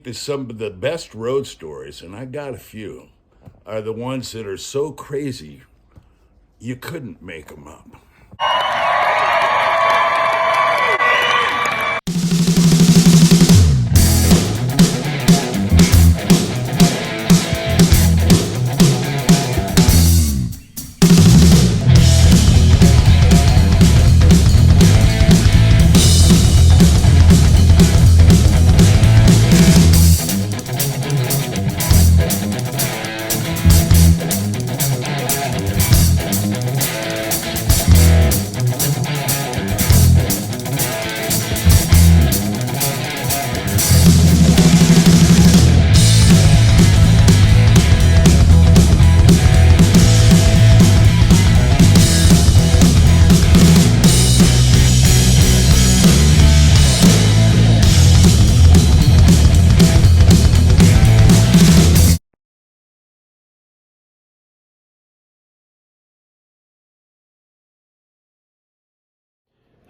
Some of the best road stories, and I got a few, are the ones that are so crazy you couldn't make them up.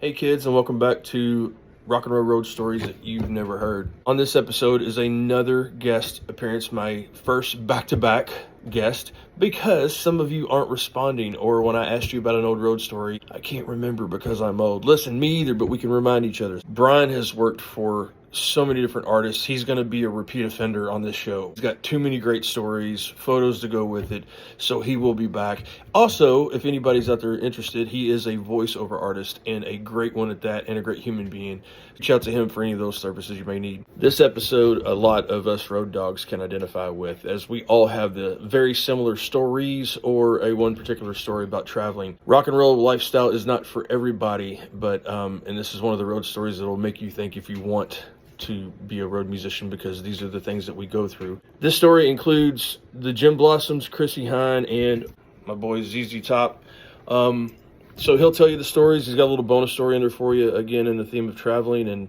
Hey kids, and welcome back to Rock and Roll Road Stories that you've never heard. On this episode is another guest appearance, my first back-to-back guest, because some of you aren't responding, or when I asked you about an old road story, I can't remember because I'm old. Listen, me either, but we can remind each other. Bryan has worked for so many different artists. He's going to be a repeat offender on this show. He's got too many great stories, photos to go with it, so he will be back. Also, if anybody's out there interested, he is a voiceover artist, and a great one at that, and a great human being. Reach out to him for any of those services you may need. This episode, a lot of us road dogs can identify with, as we all have the very similar stories or a one particular story about traveling. Rock and roll lifestyle is not for everybody, but and this is one of the road stories that will make you think if you want to be a road musician, because these are the things that we go through. This story includes the Jim Blossoms, Chrissy Hine, and my boy ZZ Top. So he'll tell you the stories. He's got a little bonus story in there for you, again, in the theme of traveling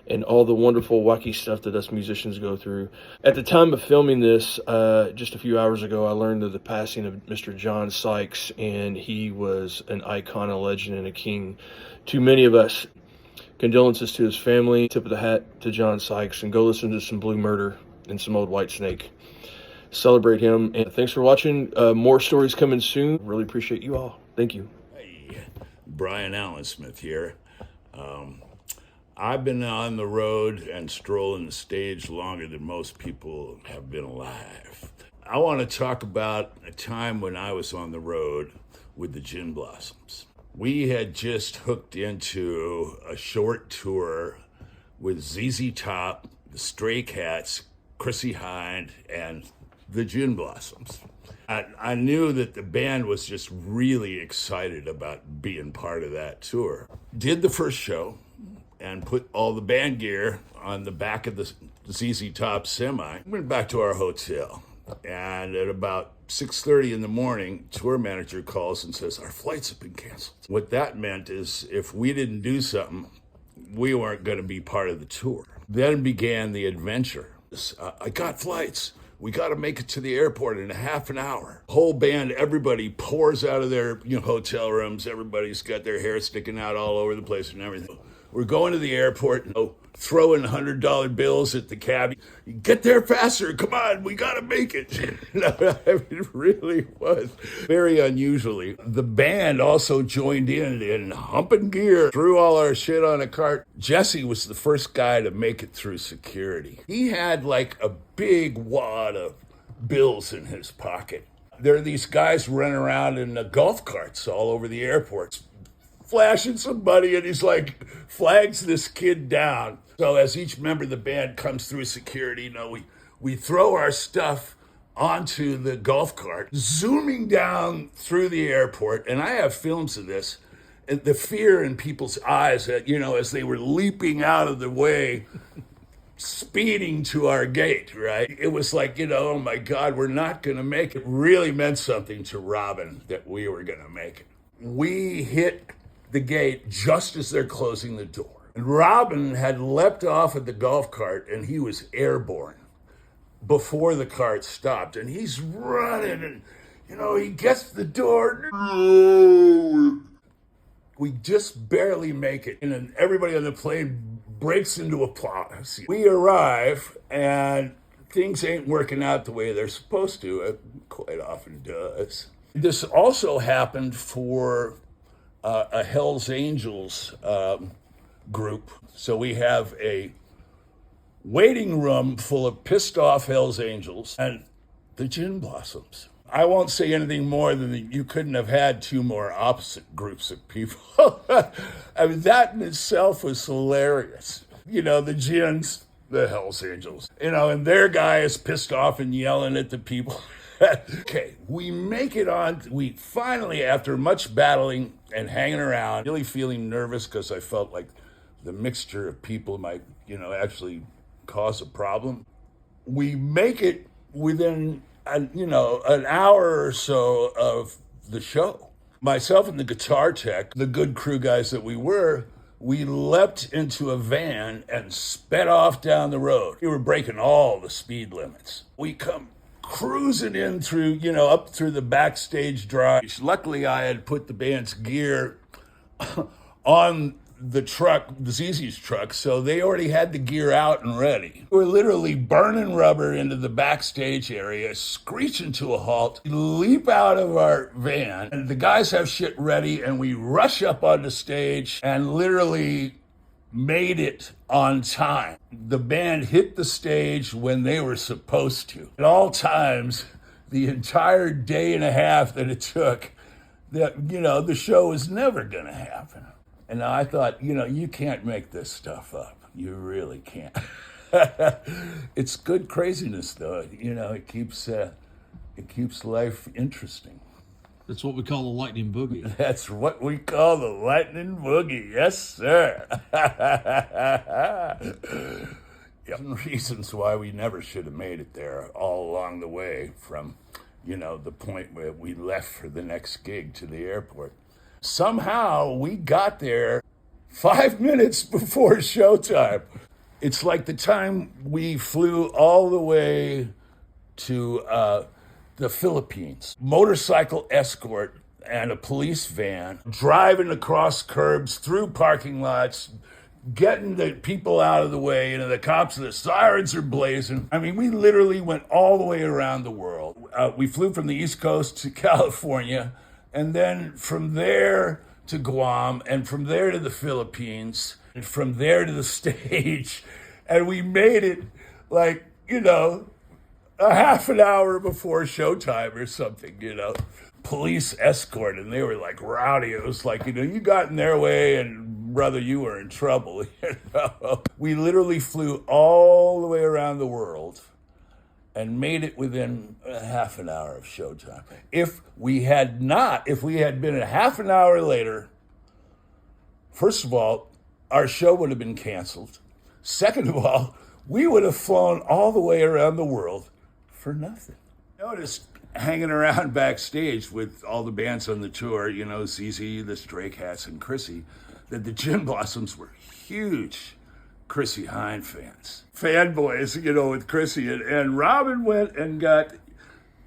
and all the wonderful, wacky stuff that us musicians go through. At the time of filming this, just a few hours ago, I learned of the passing of Mr. John Sykes, and he was an icon, a legend, and a king to many of us. Condolences to his family. Tip of the hat to John Sykes, and go listen to some Blue Murder and some old Whitesnake. Celebrate him, and thanks for watching. More stories coming soon. Really appreciate you all. Thank you. Hey, Bryan Allinsmith here. I've been on the road and strolling the stage longer than most people have been alive. I want to talk about a time when I was on the road with the Gin Blossoms. We had just hooked into a short tour with ZZ Top, the Stray Cats, Chrissy Hine, and the Gin Blossoms. I knew that the band was just really excited about being part of that tour. Did the first show and put all the band gear on the back of the ZZ Top semi. Went back to our hotel. And at about 6:30 in the morning, tour manager calls and says, our flights have been canceled. What that meant is if we didn't do something, we weren't going to be part of the tour. Then began the adventure. I got flights. We got to make it to the airport in a half an hour. Whole band, everybody pours out of their hotel rooms. Everybody's got their hair sticking out all over the place and everything. We're going to the airport, throwing $100 bills at the cab. Get there faster. Come on, we got to make it. It really was very unusually. The band also joined in humping gear, threw all our shit on a cart. Jesse was the first guy to make it through security. He had like a big wad of bills in his pocket. There are these guys running around in golf carts all over the airports, flashing somebody, and he's like, flags this kid down. So as each member of the band comes through security, we throw our stuff onto the golf cart, zooming down through the airport. And I have films of this, and the fear in people's eyes, as they were leaping out of the way, speeding to our gate, right? It was like, oh my God, we're not going to make it. It really meant something to Robin that we were going to make it. We hit the gate just as they're closing the door. And Robin had leapt off of the golf cart, and he was airborne before the cart stopped. And he's running, and, he gets to the door. We just barely make it. And then everybody on the plane breaks into applause. We arrive, and things ain't working out the way they're supposed to. It quite often does. This also happened for a Hells Angels group. So we have a waiting room full of pissed off Hells Angels and the Gin Blossoms. I won't say anything more than that you couldn't have had two more opposite groups of people. I mean, that in itself was hilarious. You know, the Gins, the Hells Angels, you know, and their guy is pissed off and yelling at the people. Okay, we make it on. We finally, after much battling and hanging around, really feeling nervous because I felt like the mixture of people might, actually cause a problem. We make it within, an hour or so of the show. Myself and the guitar tech, the good crew guys that we were, we leapt into a van and sped off down the road. We were breaking all the speed limits. We come cruising in through, up through the backstage drive. Luckily, I had put the band's gear on the truck, the ZZ's truck, so they already had the gear out and ready. We were literally burning rubber into the backstage area, screeching to a halt. We leap out of our van, and the guys have shit ready, and we rush up on the stage and literally made it on time. The band hit the stage when they were supposed to. At all times, the entire day and a half that it took, the show was never going to happen. And I thought, you can't make this stuff up. You really can't. It's good craziness, though. It keeps life interesting. That's what we call the lightning boogie. That's what we call the lightning boogie. Yes, sir. Reasons why we never should have made it there all along the way from, the point where we left for the next gig to the airport. Somehow we got there 5 minutes before showtime. It's like the time we flew all the way to the Philippines. Motorcycle escort and a police van driving across curbs through parking lots, getting the people out of the way, the cops, the sirens are blazing. I mean, we literally went all the way around the world. We flew from the East Coast to California, and then from there to Guam, and from there to the Philippines, and from there to the stage. And we made it like, a half an hour before showtime or something, Police escort, and they were like rowdy. It was like, you got in their way and brother, you were in trouble. We literally flew all the way around the world and made it within a half an hour of showtime. If we had been a half an hour later, first of all, our show would have been canceled. Second of all, we would have flown all the way around the world for nothing. Noticed hanging around backstage with all the bands on the tour, ZZ, the Stray Cats, and Chrissy, that the Gin Blossoms were huge Chrissy Hynde fans. Fanboys, with Chrissy. And Robin went and got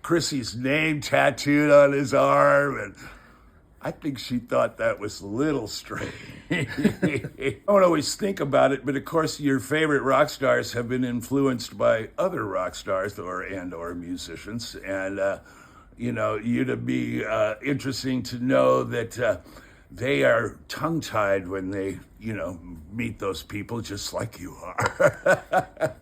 Chrissy's name tattooed on his arm, and I think she thought that was a little strange. I don't always think about it, but of course your favorite rock stars have been influenced by other rock stars or musicians. And, it'd be interesting to know that they are tongue-tied when they, meet those people just like you are.